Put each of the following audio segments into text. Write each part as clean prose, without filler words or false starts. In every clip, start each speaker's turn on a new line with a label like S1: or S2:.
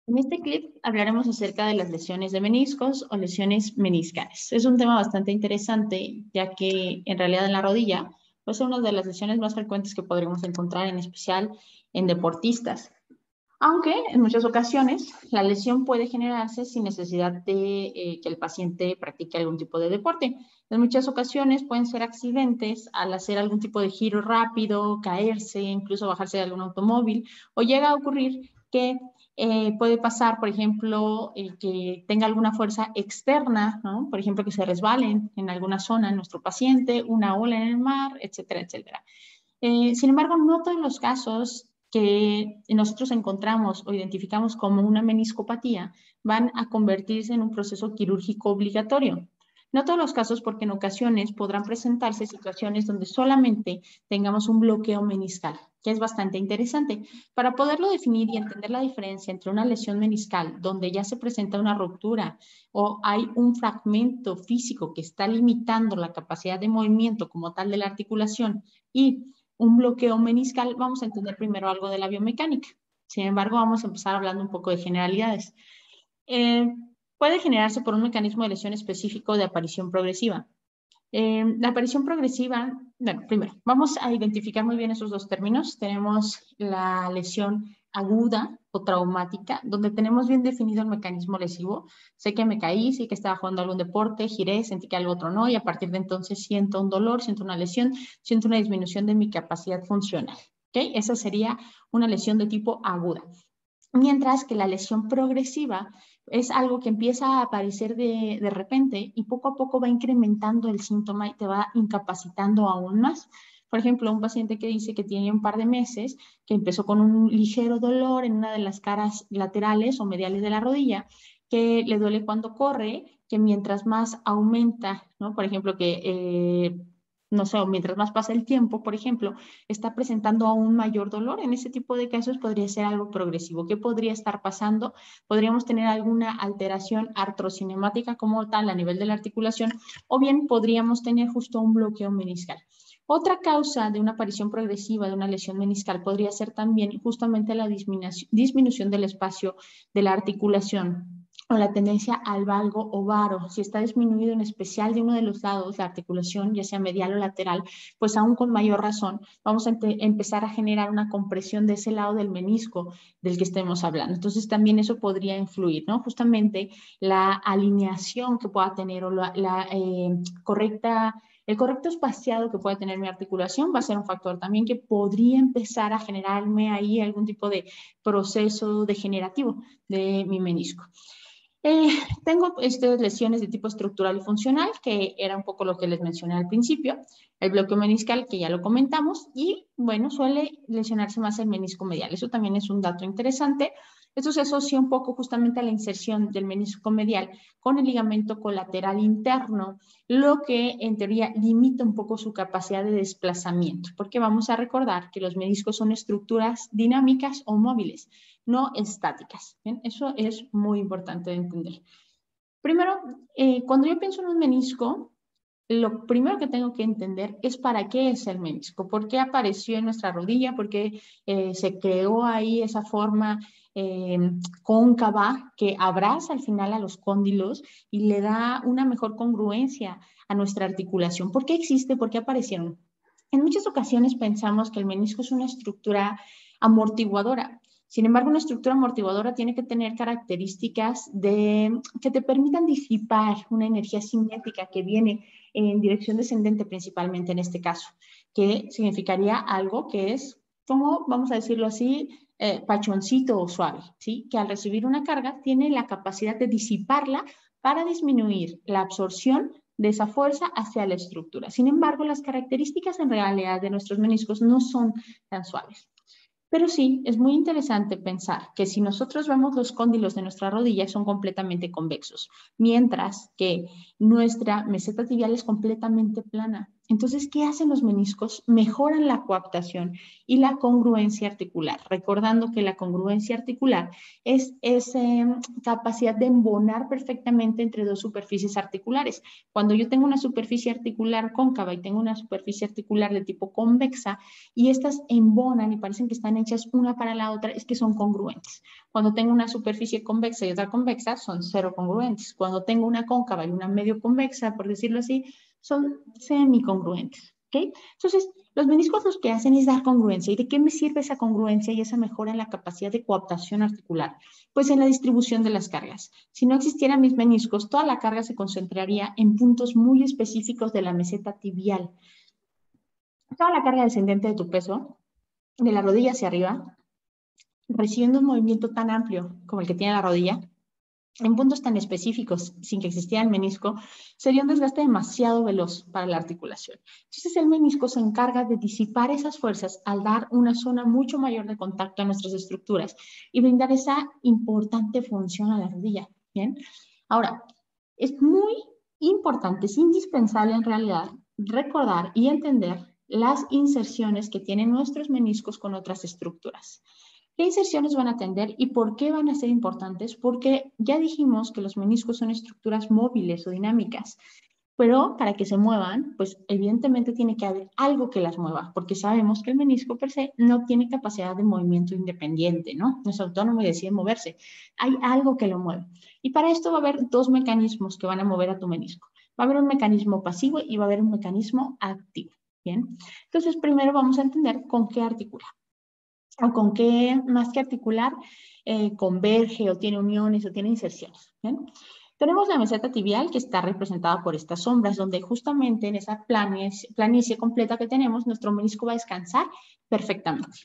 S1: En este clip hablaremos acerca de las lesiones de meniscos o lesiones meniscales. Es un tema bastante interesante, ya que en realidad en la rodilla pues es una de las lesiones más frecuentes que podremos encontrar, en especial en deportistas. Aunque en muchas ocasiones la lesión puede generarse sin necesidad de que el paciente practique algún tipo de deporte. En muchas ocasiones pueden ser accidentes al hacer algún tipo de giro rápido, caerse, incluso bajarse de algún automóvil, o llega a ocurrir que puede pasar, por ejemplo, que tenga alguna fuerza externa, ¿no? Por ejemplo, que se resbalen en alguna zona en nuestro paciente, una ola en el mar, etcétera, etcétera. Sin embargo, no todos los casos que nosotros encontramos o identificamos como una meniscopatía van a convertirse en un proceso quirúrgico obligatorio. No todos los casos, porque en ocasiones podrán presentarse situaciones donde solamente tengamos un bloqueo meniscal, que es bastante interesante. Para poderlo definir y entender la diferencia entre una lesión meniscal, donde ya se presenta una ruptura o hay un fragmento físico que está limitando la capacidad de movimiento como tal de la articulación, y un bloqueo meniscal, vamos a entender primero algo de la biomecánica. Sin embargo, vamos a empezar hablando un poco de generalidades. Eh, Puede generarse por un mecanismo de lesión específico de aparición progresiva. La aparición progresiva, bueno, primero, vamos a identificar muy bien esos dos términos. Tenemos la lesión aguda o traumática, donde tenemos bien definido el mecanismo lesivo. Sé que me caí, sé que estaba jugando algún deporte, giré, sentí que algo otro no, y a partir de entonces siento un dolor, siento una lesión, siento una disminución de mi capacidad funcional. ¿Okay? Esa sería una lesión de tipo aguda. Mientras que la lesión progresiva es algo que empieza a aparecer de repente y poco a poco va incrementando el síntoma y te va incapacitando aún más. Por ejemplo, un paciente que dice que tiene un par de meses, que empezó con un ligero dolor en una de las caras laterales o mediales de la rodilla, que le duele cuando corre, que mientras más aumenta, ¿no? Por ejemplo, no sé, mientras más pasa el tiempo, por ejemplo, está presentando aún mayor dolor. En ese tipo de casos podría ser algo progresivo. ¿Qué podría estar pasando? Podríamos tener alguna alteración artrocinemática como tal a nivel de la articulación, o bien podríamos tener justo un bloqueo meniscal. Otra causa de una aparición progresiva de una lesión meniscal podría ser también justamente la disminución del espacio de la articulación, o la tendencia al valgo o varo. Si está disminuido en especial de uno de los lados, la articulación, ya sea medial o lateral, pues aún con mayor razón vamos a empezar a generar una compresión de ese lado del menisco del que estemos hablando. Entonces también eso podría influir, ¿no? Justamente la alineación que pueda tener, o el correcto espaciado que pueda tener mi articulación va a ser un factor también que podría empezar a generarme ahí algún tipo de proceso degenerativo de mi menisco. Eh, Tengo lesiones de tipo estructural y funcional, que era un poco lo que les mencioné al principio, el bloqueo meniscal, que ya lo comentamos, y bueno, suele lesionarse más el menisco medial. Eso también es un dato interesante. Esto se asocia un poco justamente a la inserción del menisco medial con el ligamento colateral interno, lo que en teoría limita un poco su capacidad de desplazamiento, porque vamos a recordar que los meniscos son estructuras dinámicas o móviles, no estáticas. ¿Bien? Eso es muy importante de entender. Primero, cuando yo pienso en un menisco, lo primero que tengo que entender es para qué es el menisco, por qué apareció en nuestra rodilla, por qué se creó ahí esa forma eh, cóncava que abraza al final a los cóndilos y le da una mejor congruencia a nuestra articulación. ¿Por qué existe? ¿Por qué aparecieron? En muchas ocasiones pensamos que el menisco es una estructura amortiguadora. Sin embargo, una estructura amortiguadora tiene que tener características que te permitan disipar una energía cinética que viene en dirección descendente principalmente en este caso, que significaría algo que es, como vamos a decirlo así, pachoncito o suave, ¿sí? Que al recibir una carga tiene la capacidad de disiparla para disminuir la absorción de esa fuerza hacia la estructura. Sin embargo, las características en realidad de nuestros meniscos no son tan suaves. Pero sí, es muy interesante pensar que si nosotros vemos los cóndilos de nuestra rodilla son completamente convexos, mientras que nuestra meseta tibial es completamente plana. Entonces, ¿qué hacen los meniscos? Mejoran la coaptación y la congruencia articular, recordando que la congruencia articular es esa capacidad de embonar perfectamente entre dos superficies articulares. Cuando yo tengo una superficie articular cóncava y tengo una superficie articular de tipo convexa y estas embonan y parecen que están hechas una para la otra, es que son congruentes. Cuando tengo una superficie convexa y otra convexa, son cero congruentes. Cuando tengo una cóncava y una medio convexa, por decirlo así, son semicongruentes, ¿ok? Entonces, los meniscos lo que hacen es dar congruencia. ¿Y de qué me sirve esa congruencia y esa mejora en la capacidad de coaptación articular? Pues en la distribución de las cargas. Si no existieran mis meniscos, toda la carga se concentraría en puntos muy específicos de la meseta tibial. Toda la carga descendente de tu peso, de la rodilla hacia arriba, recibiendo un movimiento tan amplio como el que tiene la rodilla, en puntos tan específicos, sin que existiera el menisco, sería un desgaste demasiado veloz para la articulación. Entonces, el menisco se encarga de disipar esas fuerzas al dar una zona mucho mayor de contacto a nuestras estructuras y brindar esa importante función a la rodilla. ¿Bien? Ahora, es muy importante, es indispensable en realidad recordar y entender las inserciones que tienen nuestros meniscos con otras estructuras. ¿Qué inserciones van a atender y por qué van a ser importantes? Porque ya dijimos que los meniscos son estructuras móviles o dinámicas, pero para que se muevan, pues evidentemente tiene que haber algo que las mueva, porque sabemos que el menisco per se no tiene capacidad de movimiento independiente, ¿no? No es autónomo y decide moverse. Hay algo que lo mueve. Y para esto va a haber dos mecanismos que van a mover a tu menisco. Va a haber un mecanismo pasivo y va a haber un mecanismo activo, ¿bien? Entonces, primero vamos a entender con qué articula. O con qué, más que articular, converge o tiene uniones o tiene inserciones. ¿Bien? Tenemos la meseta tibial que está representada por estas sombras, donde justamente en esa planicie completa que tenemos, nuestro menisco va a descansar perfectamente.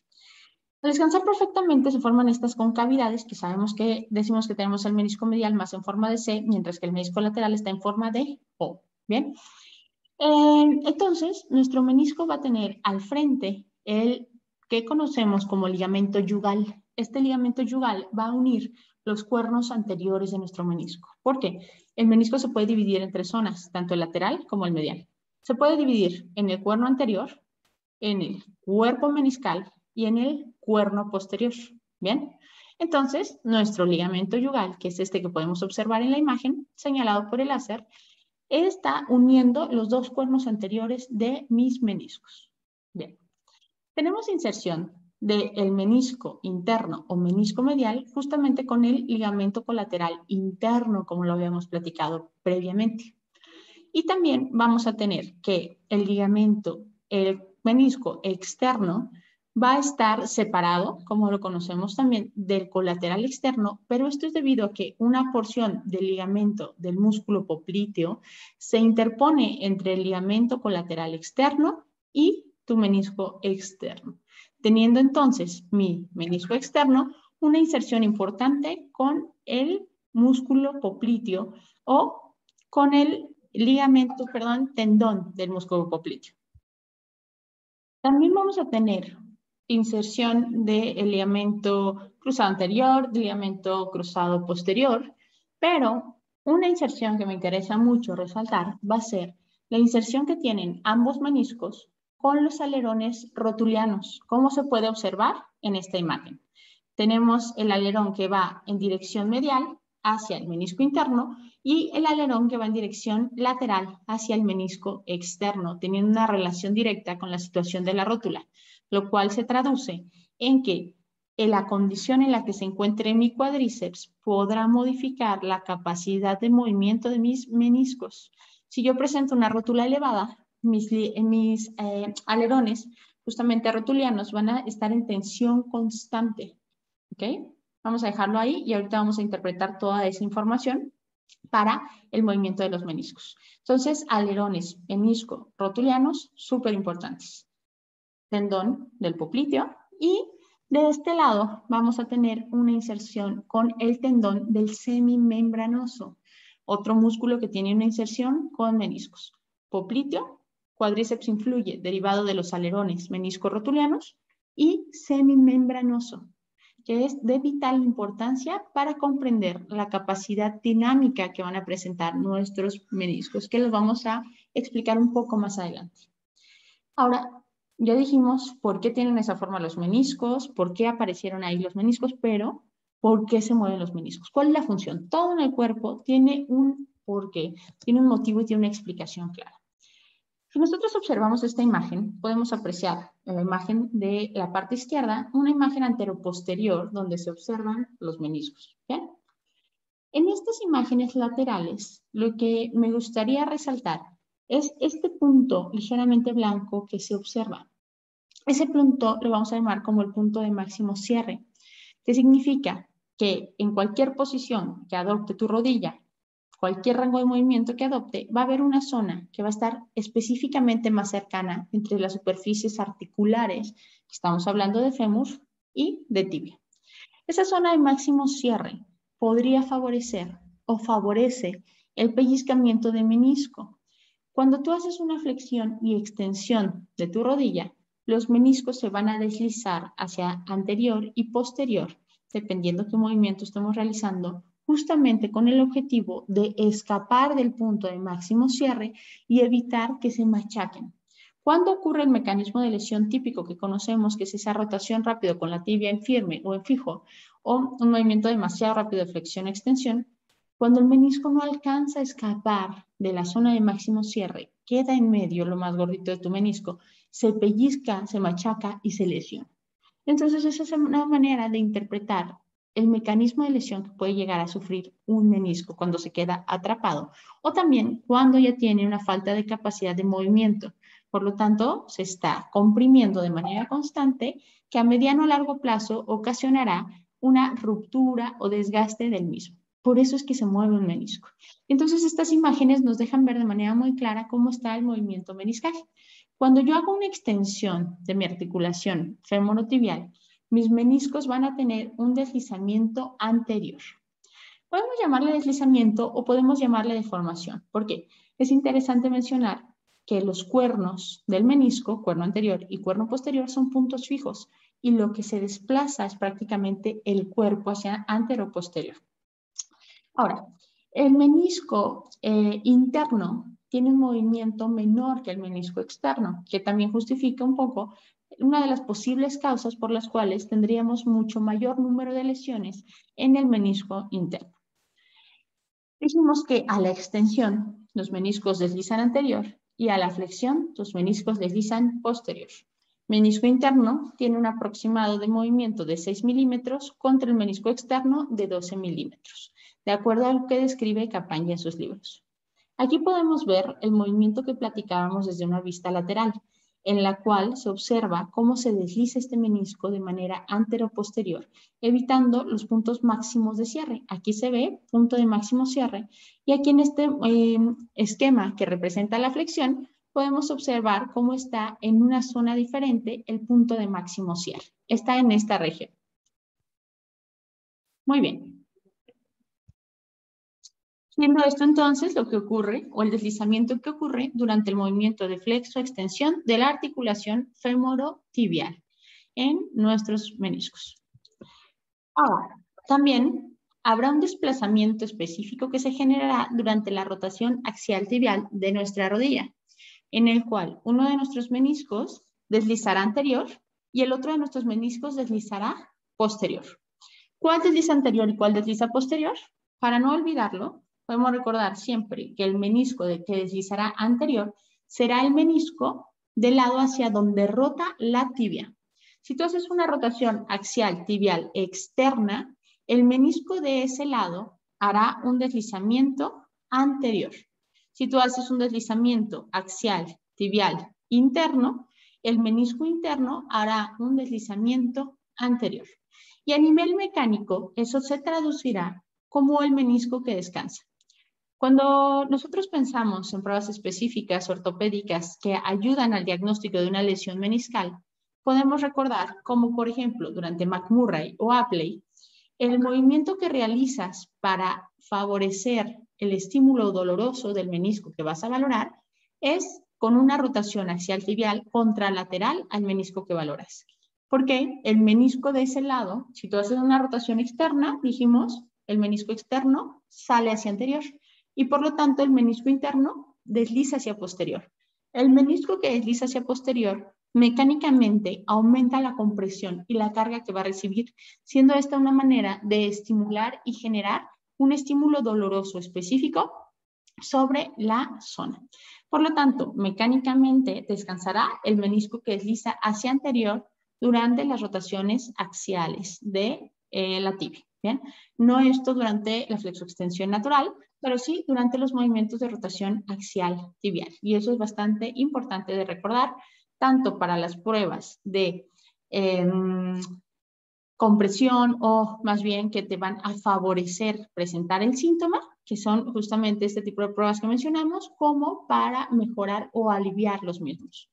S1: Al descansar perfectamente se forman estas concavidades que sabemos que decimos que tenemos el menisco medial más en forma de C, mientras que el menisco lateral está en forma de O. ¿Bien? Entonces, nuestro menisco va a tener al frente el que conocemos como ligamento yugal. Este ligamento yugal va a unir los cuernos anteriores de nuestro menisco. ¿Por qué? El menisco se puede dividir en tres zonas, tanto el lateral como el medial. Se puede dividir en el cuerno anterior, en el cuerpo meniscal y en el cuerno posterior. ¿Bien? Entonces, nuestro ligamento yugal, que es este que podemos observar en la imagen, señalado por el láser, está uniendo los dos cuernos anteriores de mis meniscos. Bien, tenemos inserción del menisco interno o menisco medial justamente con el ligamento colateral interno, como lo habíamos platicado previamente. Y también vamos a tener que el ligamento, el menisco externo, va a estar separado, como lo conocemos también, del colateral externo, pero esto es debido a que una porción del ligamento del músculo popliteo se interpone entre el ligamento colateral externo y tu menisco externo, teniendo entonces mi menisco externo una inserción importante con el músculo popliteo o con el ligamento, perdón, tendón del músculo popliteo. También vamos a tener inserción del ligamento cruzado anterior, del ligamento cruzado posterior, pero una inserción que me interesa mucho resaltar va a ser la inserción que tienen ambos meniscos con los alerones rotulianos, como se puede observar en esta imagen. Tenemos el alerón que va en dirección medial hacia el menisco interno y el alerón que va en dirección lateral hacia el menisco externo, teniendo una relación directa con la situación de la rótula, lo cual se traduce en que en la condición en la que se encuentre mi cuádriceps podrá modificar la capacidad de movimiento de mis meniscos. Si yo presento una rótula elevada, mis alerones justamente rotulianos van a estar en tensión constante. ¿Ok? Vamos a dejarlo ahí y ahorita vamos a interpretar toda esa información para el movimiento de los meniscos. Entonces, alerones, menisco, rotulianos, súper importantes. Tendón del popliteo y de este lado vamos a tener una inserción con el tendón del semimembranoso, otro músculo que tiene una inserción con meniscos. Popliteo, cuádriceps influye, derivado de los alerones menisco-rotulianos y semimembranoso, que es de vital importancia para comprender la capacidad dinámica que van a presentar nuestros meniscos, que los vamos a explicar un poco más adelante. Ahora, ya dijimos por qué tienen esa forma los meniscos, por qué aparecieron ahí los meniscos, pero ¿por qué se mueven los meniscos? ¿Cuál es la función? Todo en el cuerpo tiene un porqué, tiene un motivo y tiene una explicación clara. Si nosotros observamos esta imagen, podemos apreciar en la imagen de la parte izquierda una imagen anteroposterior donde se observan los meniscos. ¿Bien? En estas imágenes laterales, lo que me gustaría resaltar es este punto ligeramente blanco que se observa. Ese punto lo vamos a llamar como el punto de máximo cierre, que significa que en cualquier posición que adopte tu rodilla, cualquier rango de movimiento que adopte, va a haber una zona que va a estar específicamente más cercana entre las superficies articulares, estamos hablando de fémur y de tibia. Esa zona de máximo cierre podría favorecer o favorece el pellizcamiento de menisco. Cuando tú haces una flexión y extensión de tu rodilla, los meniscos se van a deslizar hacia anterior y posterior, dependiendo qué movimiento estemos realizando, justamente con el objetivo de escapar del punto de máximo cierre y evitar que se machaquen. ¿Cuándo ocurre el mecanismo de lesión típico que conocemos, que es esa rotación rápida con la tibia en firme o en fijo, o un movimiento demasiado rápido de flexión-extensión? Cuando el menisco no alcanza a escapar de la zona de máximo cierre, queda en medio, lo más gordito de tu menisco, se pellizca, se machaca y se lesiona. Entonces, esa es una manera de interpretar el mecanismo de lesión que puede llegar a sufrir un menisco cuando se queda atrapado o también cuando ya tiene una falta de capacidad de movimiento. Por lo tanto, se está comprimiendo de manera constante que a mediano o largo plazo ocasionará una ruptura o desgaste del mismo. Por eso es que se mueve un menisco. Entonces, estas imágenes nos dejan ver de manera muy clara cómo está el movimiento meniscal. Cuando yo hago una extensión de mi articulación femorotibial, mis meniscos van a tener un deslizamiento anterior. Podemos llamarle deslizamiento o podemos llamarle deformación. ¿Por qué? Es interesante mencionar que los cuernos del menisco, cuerno anterior y cuerno posterior, son puntos fijos y lo que se desplaza es prácticamente el cuerpo hacia antero-posterior. Ahora, el menisco interno tiene un movimiento menor que el menisco externo, que también justifica un poco una de las posibles causas por las cuales tendríamos mucho mayor número de lesiones en el menisco interno. Dijimos que a la extensión los meniscos deslizan anterior y a la flexión los meniscos deslizan posterior. Menisco interno tiene un aproximado de movimiento de 6 milímetros contra el menisco externo de 12 milímetros, de acuerdo a lo que describe Capaña en sus libros. Aquí podemos ver el movimiento que platicábamos desde una vista lateral, en la cual se observa cómo se desliza este menisco de manera antero-posterior, evitando los puntos máximos de cierre. Aquí se ve punto de máximo cierre y aquí en este esquema que representa la flexión, podemos observar cómo está en una zona diferente el punto de máximo cierre. Está en esta región. Muy bien. Siendo esto entonces lo que ocurre o el deslizamiento que ocurre durante el movimiento de flexo-extensión de la articulación femorotibial en nuestros meniscos. Ahora, también habrá un desplazamiento específico que se generará durante la rotación axial tibial de nuestra rodilla, en el cual uno de nuestros meniscos deslizará anterior y el otro de nuestros meniscos deslizará posterior. ¿Cuál desliza anterior y cuál desliza posterior? Para no olvidarlo, podemos recordar siempre que el menisco que deslizará anterior será el menisco del lado hacia donde rota la tibia. Si tú haces una rotación axial tibial externa, el menisco de ese lado hará un deslizamiento anterior. Si tú haces un deslizamiento axial tibial interno, el menisco interno hará un deslizamiento anterior. Y a nivel mecánico, eso se traducirá como el menisco que descansa. Cuando nosotros pensamos en pruebas específicas ortopédicas que ayudan al diagnóstico de una lesión meniscal, podemos recordar como, por ejemplo, durante McMurray o Apley, el movimiento que realizas para favorecer el estímulo doloroso del menisco que vas a valorar es con una rotación axial tibial contralateral al menisco que valoras. Porque el menisco de ese lado, si tú haces una rotación externa, dijimos, el menisco externo sale hacia anterior y por lo tanto el menisco interno desliza hacia posterior. El menisco que desliza hacia posterior mecánicamente aumenta la compresión y la carga que va a recibir, siendo esta una manera de estimular y generar un estímulo doloroso específico sobre la zona. Por lo tanto, mecánicamente descansará el menisco que desliza hacia anterior durante las rotaciones axiales de la tibia. ¿Bien? No esto durante la flexoextensión natural, pero sí durante los movimientos de rotación axial tibial. Y eso es bastante importante de recordar, tanto para las pruebas de compresión o más bien que te van a favorecer presentar el síntoma, que son justamente este tipo de pruebas que mencionamos, como para mejorar o aliviar los mismos.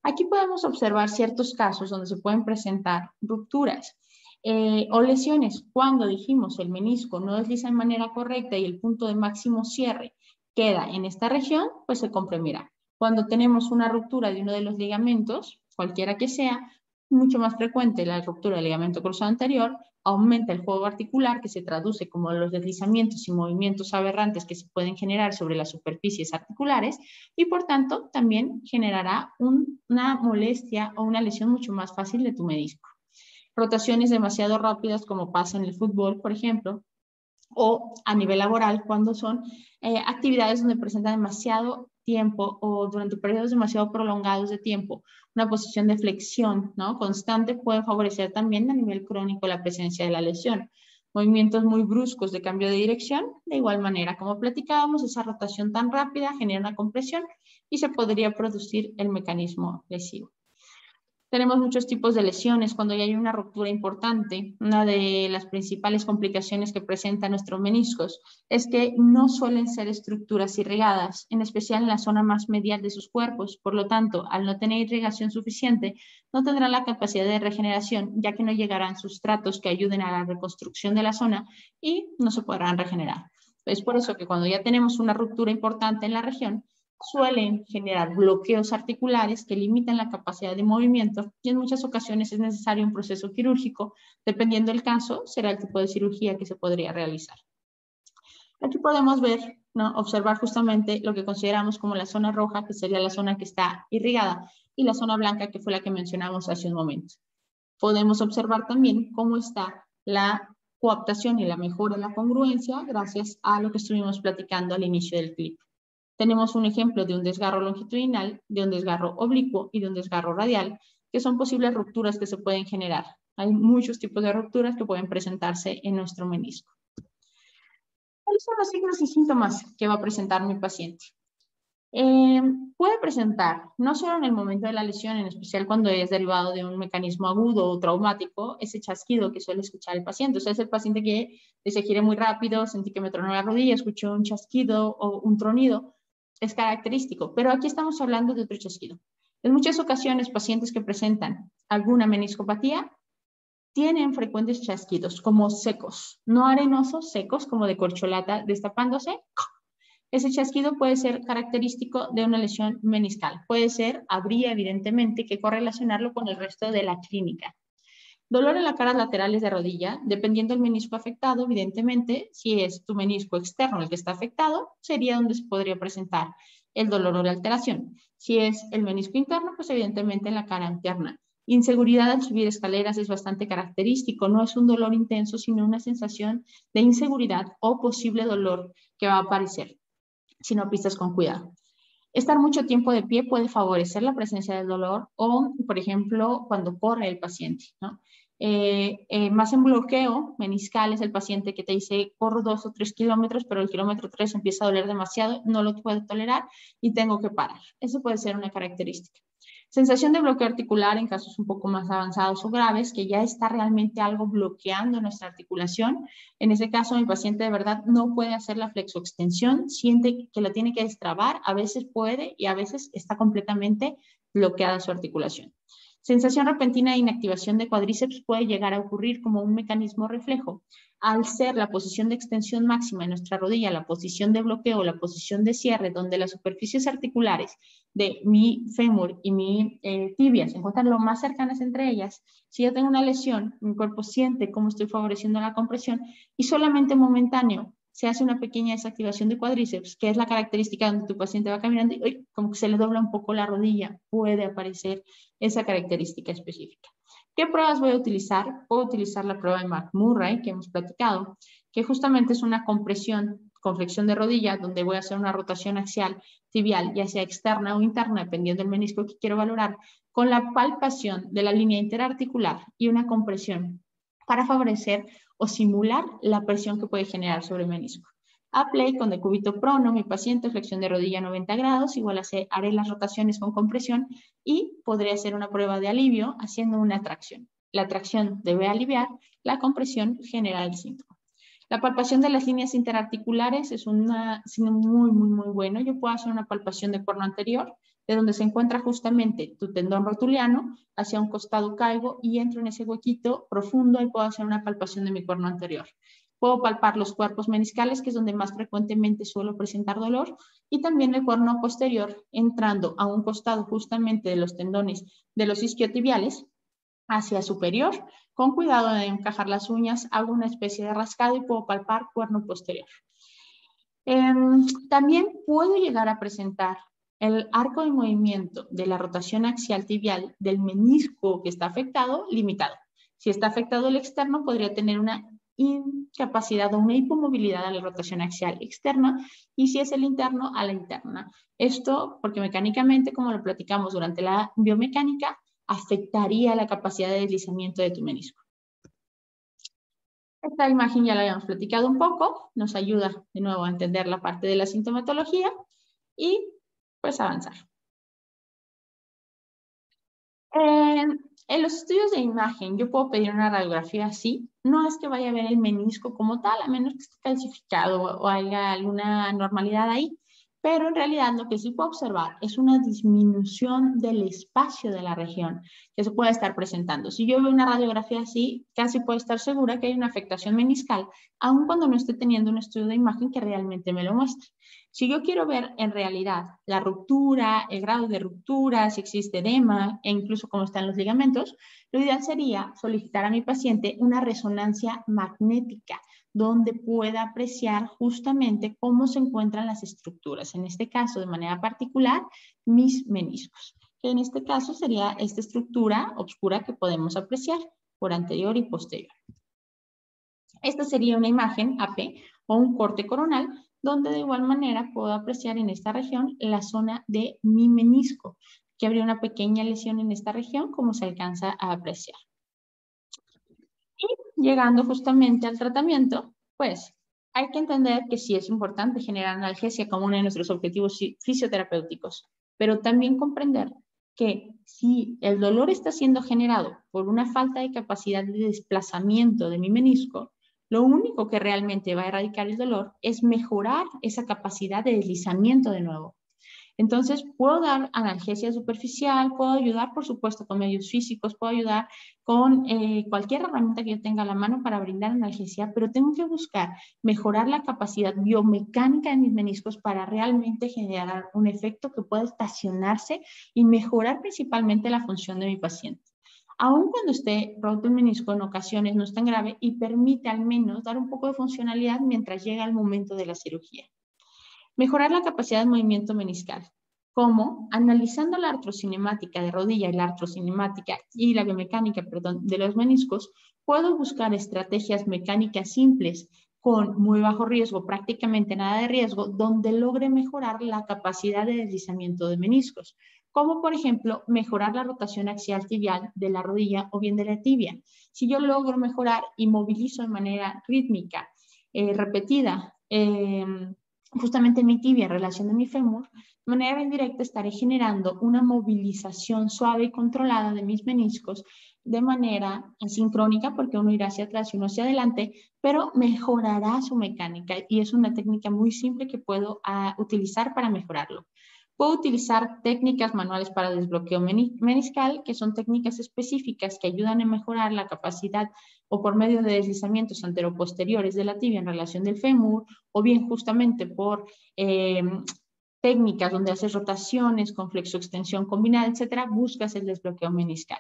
S1: Aquí podemos observar ciertos casos donde se pueden presentar rupturas o lesiones. Cuando dijimos el menisco no desliza de manera correcta y el punto de máximo cierre queda en esta región, pues se comprimirá. Cuando tenemos una ruptura de uno de los ligamentos, cualquiera que sea, mucho más frecuente la ruptura del ligamento cruzado anterior, aumenta el juego articular que se traduce como los deslizamientos y movimientos aberrantes que se pueden generar sobre las superficies articulares y por tanto también generará una molestia o una lesión mucho más fácil de tu menisco. Rotaciones demasiado rápidas como pasa en el fútbol, por ejemplo, o a nivel laboral cuando son actividades donde presenta demasiado tiempo o durante periodos demasiado prolongados de tiempo. Una posición de flexión, ¿no?, constante puede favorecer también a nivel crónico la presencia de la lesión. Movimientos muy bruscos de cambio de dirección, de igual manera, como platicábamos, esa rotación tan rápida genera una compresión y se podría producir el mecanismo lesivo. Tenemos muchos tipos de lesiones cuando ya hay una ruptura importante. Una de las principales complicaciones que presenta nuestros meniscos es que no suelen ser estructuras irrigadas, en especial en la zona más medial de sus cuerpos. Por lo tanto, al no tener irrigación suficiente, no tendrán la capacidad de regeneración, ya que no llegarán sustratos que ayuden a la reconstrucción de la zona y no se podrán regenerar. Es por eso que cuando ya tenemos una ruptura importante en la región, suelen generar bloqueos articulares que limitan la capacidad de movimiento y en muchas ocasiones es necesario un proceso quirúrgico. Dependiendo del caso, será el tipo de cirugía que se podría realizar. Aquí podemos ver, ¿no?, observar justamente lo que consideramos como la zona roja, que sería la zona que está irrigada, y la zona blanca, que fue la que mencionamos hace un momento. Podemos observar también cómo está la coaptación y la mejora en la congruencia gracias a lo que estuvimos platicando al inicio del clip. Tenemos un ejemplo de un desgarro longitudinal, de un desgarro oblicuo y de un desgarro radial, que son posibles rupturas que se pueden generar. Hay muchos tipos de rupturas que pueden presentarse en nuestro menisco. ¿Cuáles son los signos y síntomas que va a presentar mi paciente? Puede presentar, no solo en el momento de la lesión, en especial cuando es derivado de un mecanismo agudo o traumático, ese chasquido que suele escuchar el paciente. O sea, es el paciente que se gira muy rápido, sentí que me tronó la rodilla, escuchó un chasquido o un tronido, es característico. Pero aquí estamos hablando de otro chasquido. En muchas ocasiones, pacientes que presentan alguna meniscopatía tienen frecuentes chasquidos como secos, no arenosos, secos como de corcholata destapándose. Ese chasquido puede ser característico de una lesión meniscal. Puede ser, habría evidentemente que correlacionarlo con el resto de la clínica. Dolor en las caras laterales de rodilla, dependiendo del menisco afectado, evidentemente, si es tu menisco externo el que está afectado, sería donde se podría presentar el dolor o la alteración. Si es el menisco interno, pues evidentemente en la cara interna. Inseguridad al subir escaleras es bastante característico, no es un dolor intenso, sino una sensación de inseguridad o posible dolor que va a aparecer si no pisas con cuidado. Estar mucho tiempo de pie puede favorecer la presencia del dolor o, por ejemplo, cuando corre el paciente, ¿no? Más en bloqueo meniscal es el paciente que te dice corro 2 o 3 kilómetros, pero el kilómetro 3 empieza a doler demasiado, no lo puedo tolerar y tengo que parar. Eso puede ser una característica. Sensación de bloqueo articular en casos un poco más avanzados o graves, que ya está realmente algo bloqueando nuestra articulación. En ese caso, mi paciente de verdad no puede hacer la flexoextensión, siente que la tiene que destrabar, a veces puede y a veces está completamente bloqueada su articulación. Sensación repentina de inactivación de cuádriceps puede llegar a ocurrir como un mecanismo reflejo. Al ser la posición de extensión máxima en nuestra rodilla, la posición de bloqueo, la posición de cierre, donde las superficies articulares de mi fémur y mi tibia se encuentran lo más cercanas entre ellas, si yo tengo una lesión, mi cuerpo siente cómo estoy favoreciendo la compresión y solamente momentáneo se hace una pequeña desactivación de cuádriceps, que es la característica donde tu paciente va caminando y ¡uy!, como que se le dobla un poco la rodilla, puede aparecer esa característica específica. ¿Qué pruebas voy a utilizar? Puedo utilizar la prueba de McMurray, que hemos platicado, que justamente es una compresión con flexión de rodilla, donde voy a hacer una rotación axial tibial, ya sea externa o interna, dependiendo del menisco que quiero valorar, con la palpación de la línea interarticular y una compresión para favorecer o simular la presión que puede generar sobre el menisco. Aplay con decúbito prono, mi paciente, flexión de rodilla 90 grados, igual haré las rotaciones con compresión y podré hacer una prueba de alivio haciendo una tracción. La tracción debe aliviar, la compresión genera el síntoma. La palpación de las líneas interarticulares es un signo muy bueno. Yo puedo hacer una palpación de cuerno anterior, de donde se encuentra justamente tu tendón rotuliano, hacia un costado caigo y entro en ese huequito profundo y puedo hacer una palpación de mi cuerno anterior. Puedo palpar los cuerpos meniscales, que es donde más frecuentemente suelo presentar dolor, y también el cuerno posterior, entrando a un costado justamente de los tendones de los isquiotibiales hacia superior. Con cuidado de encajar las uñas, hago una especie de rascado y puedo palpar cuerno posterior. También puedo llegar a presentar el arco de movimiento de la rotación axial tibial del menisco que está afectado, limitado. Si está afectado el externo, podría tener una incapacidad o una hipomovilidad a la rotación axial externa, y si es el interno, a la interna. Esto porque mecánicamente, como lo platicamos durante la biomecánica, afectaría la capacidad de deslizamiento de tu menisco. Esta imagen ya la habíamos platicado un poco, nos ayuda de nuevo a entender la parte de la sintomatología y pues avanzar. En los estudios de imagen, yo puedo pedir una radiografía así. No es que vaya a ver el menisco como tal, a menos que esté calcificado o haya alguna anormalidad ahí. Pero en realidad lo que sí puedo observar es una disminución del espacio de la región que se puede estar presentando. Si yo veo una radiografía así, casi puedo estar segura que hay una afectación meniscal, aun cuando no esté teniendo un estudio de imagen que realmente me lo muestre. Si yo quiero ver en realidad la ruptura, el grado de ruptura, si existe edema e incluso cómo están los ligamentos, lo ideal sería solicitar a mi paciente una resonancia magnética donde pueda apreciar justamente cómo se encuentran las estructuras. En este caso, de manera particular, mis meniscos. En este caso sería esta estructura oscura que podemos apreciar por anterior y posterior. Esta sería una imagen AP o un corte coronal, donde de igual manera puedo apreciar en esta región la zona de mi menisco, que habría una pequeña lesión en esta región, como se alcanza a apreciar. Y llegando justamente al tratamiento, pues hay que entender que sí es importante generar analgesia como uno de nuestros objetivos fisioterapéuticos, pero también comprender que si el dolor está siendo generado por una falta de capacidad de desplazamiento de mi menisco, lo único que realmente va a erradicar el dolor es mejorar esa capacidad de deslizamiento de nuevo. Entonces, puedo dar analgesia superficial, puedo ayudar, por supuesto, con medios físicos, puedo ayudar con cualquier herramienta que yo tenga a la mano para brindar analgesia, pero tengo que buscar mejorar la capacidad biomecánica de mis meniscos para realmente generar un efecto que pueda estacionarse y mejorar principalmente la función de mi paciente. Aun cuando esté roto el menisco, en ocasiones no es tan grave y permite al menos dar un poco de funcionalidad mientras llega el momento de la cirugía. Mejorar la capacidad de movimiento meniscal. ¿Cómo? Analizando la artrocinemática de rodilla y la artrocinemática y la biomecánica, de los meniscos, puedo buscar estrategias mecánicas simples con muy bajo riesgo, prácticamente nada de riesgo, donde logre mejorar la capacidad de deslizamiento de meniscos, como por ejemplo mejorar la rotación axial tibial de la rodilla o bien de la tibia. Si yo logro mejorar y movilizo de manera rítmica, repetida, justamente en mi tibia en relación a mi fémur, de manera indirecta estaré generando una movilización suave y controlada de mis meniscos de manera asincrónica, porque uno irá hacia atrás y uno hacia adelante, pero mejorará su mecánica y es una técnica muy simple que puedo utilizar para mejorarlo. Puedo utilizar técnicas manuales para desbloqueo meniscal, que son técnicas específicas que ayudan a mejorar la capacidad o por medio de deslizamientos anteroposteriores de la tibia en relación del fémur, o bien justamente por técnicas donde haces rotaciones con flexoextensión combinada, etcétera, buscas el desbloqueo meniscal.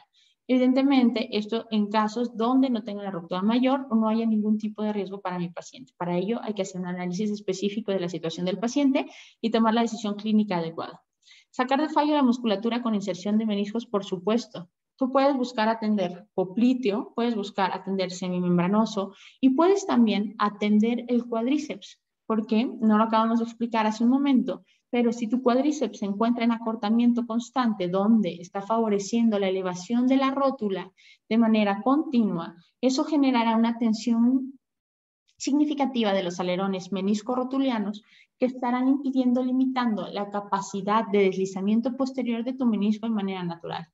S1: Evidentemente, esto en casos donde no tenga la ruptura mayor o no haya ningún tipo de riesgo para mi paciente. Para ello hay que hacer un análisis específico de la situación del paciente y tomar la decisión clínica adecuada. Sacar de fallo la musculatura con inserción de meniscos, por supuesto. Tú puedes buscar atender popliteo, puedes buscar atender semimembranoso y puedes también atender el cuádriceps, porque no lo acabamos de explicar hace un momento, pero si tu cuádriceps se encuentra en acortamiento constante, donde está favoreciendo la elevación de la rótula de manera continua, eso generará una tensión significativa de los alerones menisco-rotulianos que estarán impidiendo, limitando la capacidad de deslizamiento posterior de tu menisco de manera natural.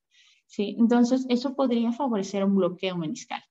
S1: ¿Sí? Entonces, eso podría favorecer un bloqueo meniscal.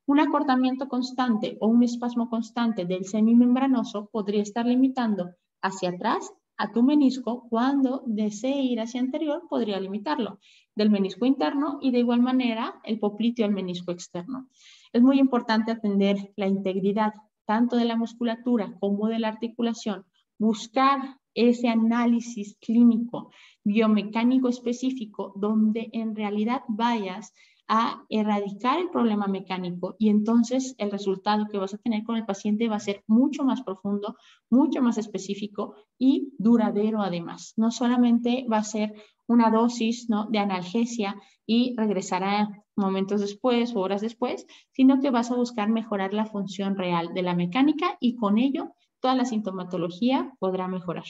S1: Un acortamiento constante o un espasmo constante del semimembranoso podría estar limitando hacia atrás a tu menisco. Cuando desee ir hacia anterior, podría limitarlo del menisco interno y de igual manera el popliteo al menisco externo. Es muy importante atender la integridad tanto de la musculatura como de la articulación, buscar ese análisis clínico biomecánico específico donde en realidad vayas a erradicar el problema mecánico y entonces el resultado que vas a tener con el paciente va a ser mucho más profundo, mucho más específico y duradero además. No solamente va a ser una dosis, ¿no?, de analgesia y regresará momentos después o horas después, sino que vas a buscar mejorar la función real de la mecánica y con ello toda la sintomatología podrá mejorar.